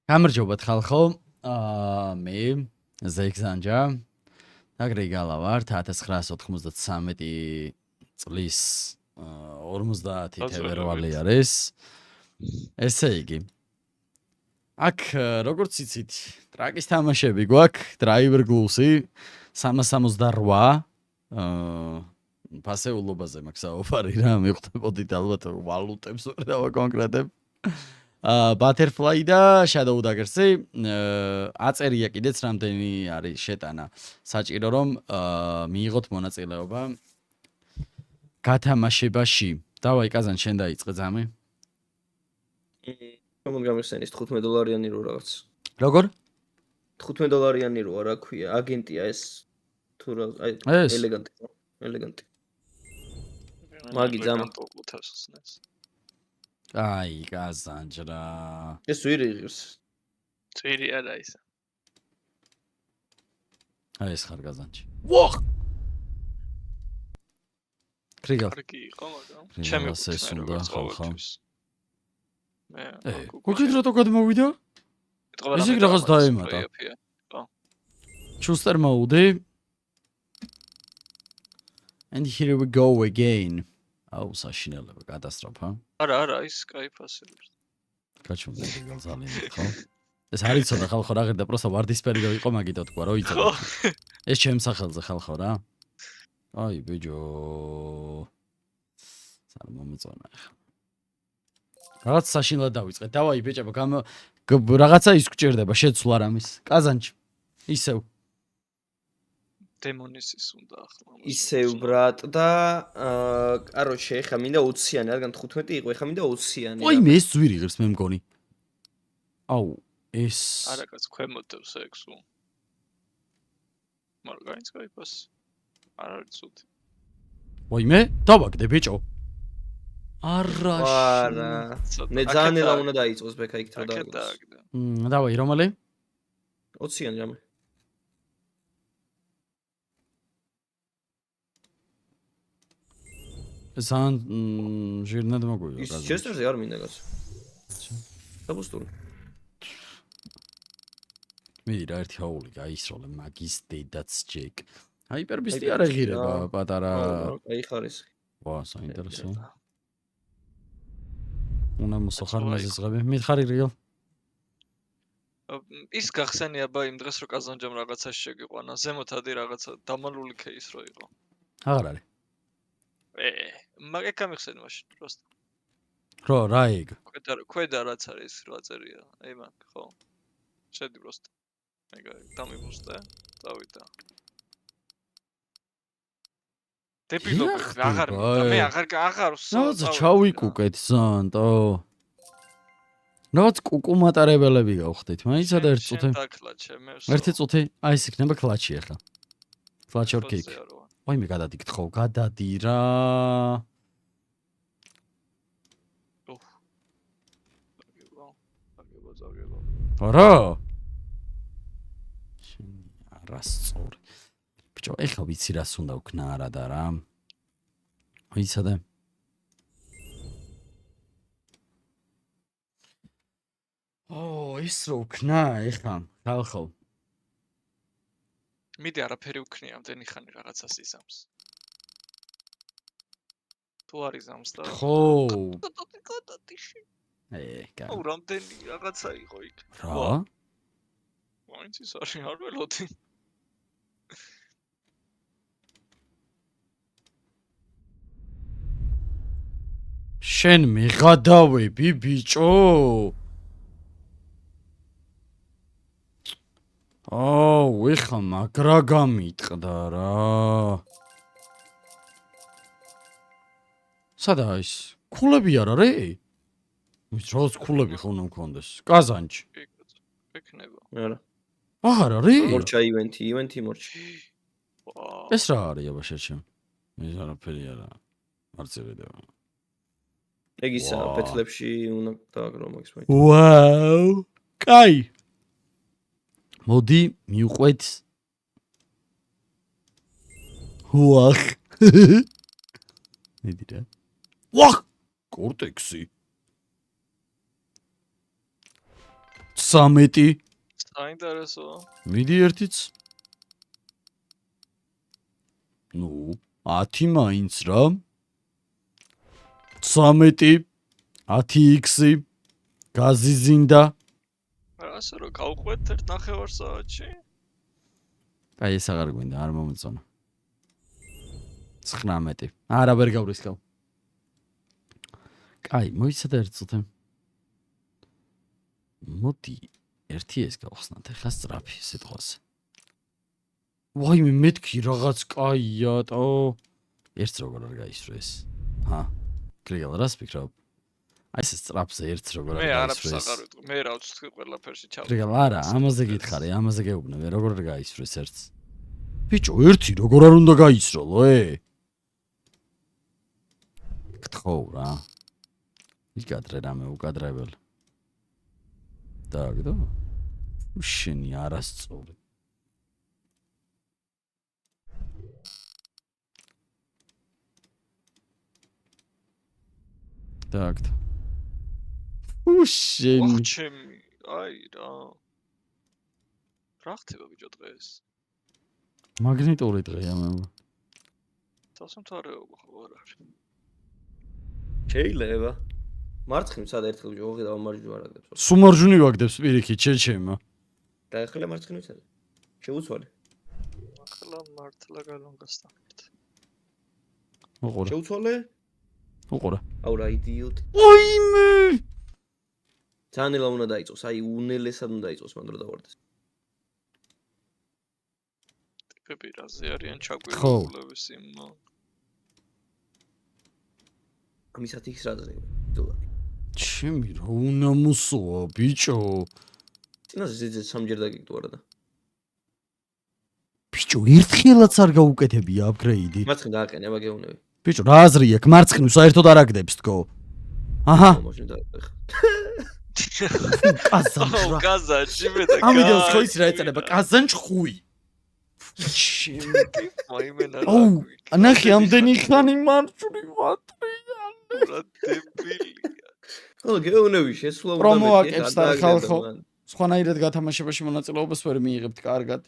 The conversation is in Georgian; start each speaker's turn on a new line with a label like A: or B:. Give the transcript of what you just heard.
A: გამარჯობათ ხალხო. მე ზეგზანჯა. დაგრიგალა ვარ 1993 წლის 50 თებერვალი არის. ესე იგი. აქ როგორც იცით, ტრაკის თამაშები გვაქვს, Driver Glue-ი 368 ფასეულობაზე მაქვს საუბარი რა, მივხვდებოდით ალბათ ვალუტებს ვერ დავაკონკრეტებ. Butterfly და Shadow Daggers-ი აწერია კიდეც რამდენი არის შეტანა. საჭირო რომ მიიღოთ მონაწილეობა გათამაშებაში. დავაი კაზან შენ დაიწყე ძამი.
B: Common გამიხსენის $15 რო რაღაც.
A: როგორ?
B: $15 რო რა ქვია, აგენტია ეს თუ რა ელეგანტი. მაგი ძამა.
A: აი, კაზანჯრა.
B: ეს ვირი იღებს.
C: წვირი არა ისა.
A: აი ეს ხარ კაზანჯი. ვოხ! კრიგალ.
C: კარგი იყო, მაგრამ
A: ჩემი გულსესუნდა ხალხო.
C: მე.
A: გოგით რა თქო გადმოვიდა? ეს იქ რაღაც დაემატა. Choose mode. And here we go again. აუ საშინელება კატასტროფა.
C: არა, ის კაიფასელებს.
A: გაჩვენე ძალიან ხო? ეს არის ცოტა ხალხო რა ღირდა, პროსტა ვარდისფერი რო იყო მაგითო თქვა რო იცოდა. ეს ჩემ სახელზე ხალხო რა. აი ბიჯო. სამ მომწონა ახლა. რაღაც საშინლად დავიწყე. დავაი ბიჭებო, რაღაცა ის გჭირდება შეცვლა რამის. კაზანჩი. ისევ
C: დემონისის უნდა ახლა.
B: ისევ ბრატ და კაროჩე, ეხა მინდა 20-იანი, რადგან 15 იყო, ეხა მინდა 20-იანი.
A: ой, მე ეს ძვირი ღირს მე მგონი. აუ, ეს
C: არაკაც ქვემოდებს ექსუ. მარგაინც кайფას. არ არის ცუდი.
A: ой, მე დავაგდე ბიჭო. არა.
B: მე ძალიან ელა უნდა დაიწყოს ბექა იქ რა დააგდო.
A: დავაი, რომელი?
B: 20-იანი რამე.
A: ზან ჟირნად მოგვიო
B: გაზა. ის ჩესტერზე არ მინდა გაზა. საბუსტური.
A: მიდი რა ერთი ჰაული გაისროლე მაგის დედაც ჯეკ. ჰაიპერბისტი არ ეღირება პატარა.
B: აი ხარის.
A: ვა, საინტერესო. უნდა მოსახარ მეზღები. მითხარი რიო.
C: ის გახსენია ბა იმ დღეს რო კაზანჯამ რაღაცაში შეგიყვანა. ზემოთ ადი რაღაცა დამალული кейს რო იყო.
A: აღარ არის.
C: მაგ გამიხსენ მაშინ პროსტ.
A: რო რა ეგ?
C: ქვედა რაც არის რა წერია. აი მაგ ხო. შედი პროსტ. ეგ დამიბუსტე. დავიდა. დეპილობი აღარ მე აღარ
A: რაღაცა ჩავიკუკეთ ზანტო. რაღაც კუკუმატარებელები გავხდით. მაინცა და ერთ წუთი. ერთი წუთი. აი ეს იქნება კლაჩი ახლა. კლაჩ ორ კიკ. ой, მე გადადი გთხო, გადადი რა. არა. არასწორი. ბიჭო, ეხლა ვიცი რას უნდა ვქნა არა და რა. ვიცადე. ის რო ვქნა ეხლა, ხალხო.
C: მიდი არაფერი ვქნია, ამდენი ხანი რაღაცას იზამს. თუ არ იზამს და
A: ხო. კა.
C: აუ, რამდენი რაღაცა იყო იქ.
A: რა?
C: მაინც ის არ ველოდი.
A: შენ მიღადავები, ბიჭო? აუ, ეხა მაგრა გამიტყდა რა. სადა ის? ქულები არ არის? ის როც ქულები ხო უნდა მქონდეს. კაზანჯი.
C: ექნება.
B: არა.
A: აღარ არის?
B: მორჩა ივენთი მორჩა.
C: ვაუ.
A: ეს რა არის აბა შეჩემ? ეს არაფერი არა. არ წერდება.
B: ეგ ისა პეთლებში უნდა დააგრო მაგის მაინც.
A: ვაუ. კაი. მოდი მივყვეთ. ვახ. მიდი რა. ვახ. კორტექსი. 13
C: საინტერესოა.
A: მიდი ერთიც. ნუ 10 მაინც რა. 13 10x გაზიზინდა.
C: ასე რომ გავყვეთ ერთ ნახევარ საათში.
A: აი ეს აღარ გვინდა, არ მომწონა. 19. არა ვერ გავრისკავ. კაი, მოიცადა ერთ წუთი. მოდი, ერთი ეს გავხსნათ, ახლა სწრაფი სიტყვაზე. ვაიმე, მეთქი რაღაც კაია, ტო. ერთს როგორ არ გაისრო ეს. ჰა. გრიგალ, რას ფიქრობ? აი ეს სწრაფზე ერთს როგორ არ
C: მე
A: გაისრო
C: არაფერს
A: ეს.
C: აღარ ვიტყვი. მე რა ვცდები ყველაფერში ჩავ.
A: გრიგალ, არა, ამაზე გითხარი, ამაზე გეუბნები, როგორ არ გაისრო ეს ერთს. ბიჭო, ერთი როგორ არ უნდა გაისროლო, გთხოვ რა. იკადრე რამე უკადრებელ. დაგდო? შენი არასწორი. დაგდო. უშენი.
C: ოხ ჩემი, აი რა. რა ხდება ბიჭო დღეს?
A: მაგნიტური დღეა მე.
C: დასამთავრეობა ხო არ არის.
B: შეიძლება. მარცხნივ სად ერთხელ ვიჯოღი და მარჯვნივ არ აგდებს.
A: სუმარჯვნივ აგდებს პირიქით ჩეჩემა.
B: და ახლა მარცხნივ სად? შეუცვალე.
C: ახლა მართლა გალონგასთან.
A: უყურე.
B: შეუცვალე?
A: უყურე.
B: აუ რა იდიოტი.
A: ოიმე!
B: ძალიან უნდა დაიწყოს, აი უნელესად უნდა დაიწყოს მან დრო დავარდეს.
C: ტიპები რაზე არიან
A: ხო.
C: ჩაგვირებული სიმო.
B: ამისათ ის რა ძლევ. დოლა.
A: ჩემი რა უნამოსოა, ბიჭო.
B: წინაზე ზეძე სამჯერ დაგიგდო არა და.
A: ბიჭო, ერთხელაც არ გაუკეთებია აპგრეიდი.
B: მარცხნივ დააყენე, აბა გეუნები.
A: ბიჭო, რა აზრი აქვს? მარცხნივ საერთოდ არ აგდებს თქო. აჰა,
B: მაშინ დააყენე.
A: კაზანჭრა.
C: კაზანჭი მე და
A: ამ ვიდეოს ხო იცი რა ეწერება? კაზანჭხუი. ჩემი.
C: მაიმენა რა.
A: აუ, ნახე ამდენი ხანი მარჯვნი ვატრიან.
C: რა დებილია.
B: ხო, გეუნები შესვლა უნდა
A: პრომო
B: მეთქი,
A: აკეთებს
B: ხა
A: და ხალხო.
B: დააგდებ მან.
A: სხვანაირად გათამაშებაში მონაწილეობას ვერ მიიღებთ კარგად.